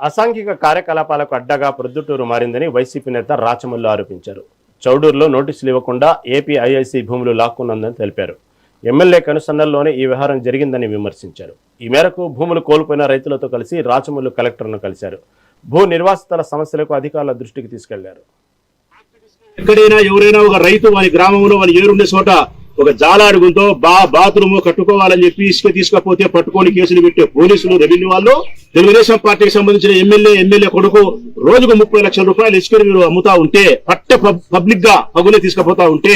అసాంఘిక కార్యకలాపాలకు అడ్డగా ప్రొద్దుటూరు మారిందని వైసీపీ నేత రాచమల్లు ఆరోపించారు. చౌడూరులో నోటీసులు ఇవ్వకుండా ఏపీ ఐఐసీ భూములు లాక్కున్నదని తెలిపారు. ఎమ్మెల్యే కనుసన్నల్లోనే ఈ వ్యవహారం జరిగిందని విమర్శించారు. ఈ మేరకు భూములు కోల్పోయిన రైతులతో కలిసి రాచమల్లు కలెక్టర్ను కలిశారు. భూ నిర్వాసితుల సమస్యలకు అధికారుల దృష్టికి తీసుకెళ్లారు. ఎక్కడైనా ఎవరైనా ఒక రైతు వారి గ్రామంలో వారి ఏరుండే చోట ఒక జాలాడుగుంతో బాత్రూమ్ కట్టుకోవాలని చెప్పి ఇసుక తీసుకపోతే పట్టుకొని కేసులు పెట్టే పోలీసులు, రెవెన్యూ వాళ్ళు, తెలుగుదేశం పార్టీకి సంబంధించిన ఎమ్మెల్యే కొడుకు రోజుకు 30 లక్షల రూపాయలు ఇసుకని మీరు అమ్ముతా ఉంటే, పబ్లిక్ గా పగులే తీసుకుపోతా ఉంటే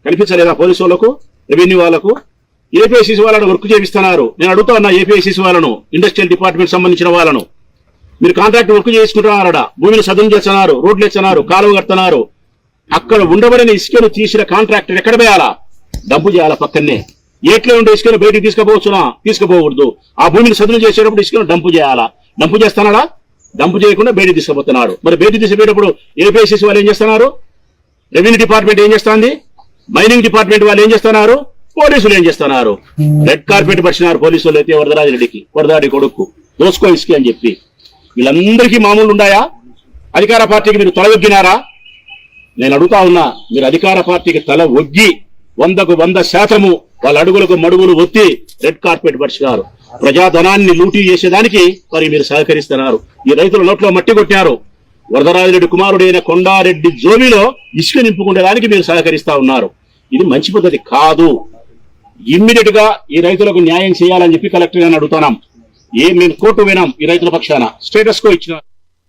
కనిపించలేదా పోలీసు వాళ్ళకు, రెవెన్యూ వాళ్ళకు? ఏపీఐసీసీ వాళ్ళను వర్క్ చేపిస్తున్నారు. నేను అడుగుతా ఉన్నా ఏపీఐసీసీ వాళ్ళను, ఇండస్ట్రియల్ డిపార్ట్మెంట్ సంబంధించిన వాళ్ళను, మీరు కాంట్రాక్ట్ వర్క్ చేసుకుంటున్నారట, భూమిని సదును చేస్తున్నారు, రోడ్లు వేస్తున్నారు, కాలువ కడుతున్నారు. అక్కడ ఉండబడిన ఇసుకను తీసిన కాంట్రాక్టర్ ఎక్కడ పోయాలా? డబ్బు చేయాలా పక్కనే. ఏట్లో ఉండే ఇసుకను బయటికి తీసుకుపోవచ్చునా? తీసుకుపోకూడదు. ఆ భూమిని సదును చేసేటప్పుడు ఇసుకను డంపు చేయాలా? డంపు చేస్తున్నాడా? డంపు చేయకుండా బయటికి తీసుకుపోతున్నాడు. మరి బయటికి తీసుకుపోయేటప్పుడు ఏపీఐసీసీ వాళ్ళు ఏం చేస్తున్నారు? రెవెన్యూ డిపార్ట్మెంట్ ఏం చేస్తుంది? మైనింగ్ డిపార్ట్మెంట్ వాళ్ళు ఏం చేస్తున్నారు? పోలీసులు ఏం చేస్తున్నారు? రెడ్ కార్పెట్ పరిచినారు పోలీసులు అయితే వరదరాజరెడ్డికి, వరదాడి కొడుకు దోసుకో ఇసుక అని చెప్పి. వీళ్ళందరికీ మామూలు ఉన్నాయా? అధికార పార్టీకి మీరు తల ఒగ్గినారా? నేను అడుగుతా ఉన్నా, మీరు అధికార పార్టీకి తల ఒగ్గి 100% వాళ్ళ అడుగులకు మడుగులు ఒత్తి రెడ్ కార్పెట్ పరిచినారు. ప్రజాధనాన్ని లూటీ చేసేదానికి మరి మీరు సహకరిస్తున్నారు. ఈ రైతుల నోట్లో మట్టి కొట్టారు. వరదరాజరెడ్డి కుమారుడైన కొండారెడ్డి జోబిలో ఇసుక నింపుకునేదానికి మీరు సహకరిస్తా ఉన్నారు. ఇది మంచి పద్ధతి కాదు. ఇమ్మీడియట్ గా ఈ రైతులకు న్యాయం చేయాలని చెప్పి కలెక్టర్ గారిని అడుగుతున్నాం. మేము కోర్టు వినాం, ఈ రైతుల పక్షాన స్టేటస్ కో ఇచ్చిన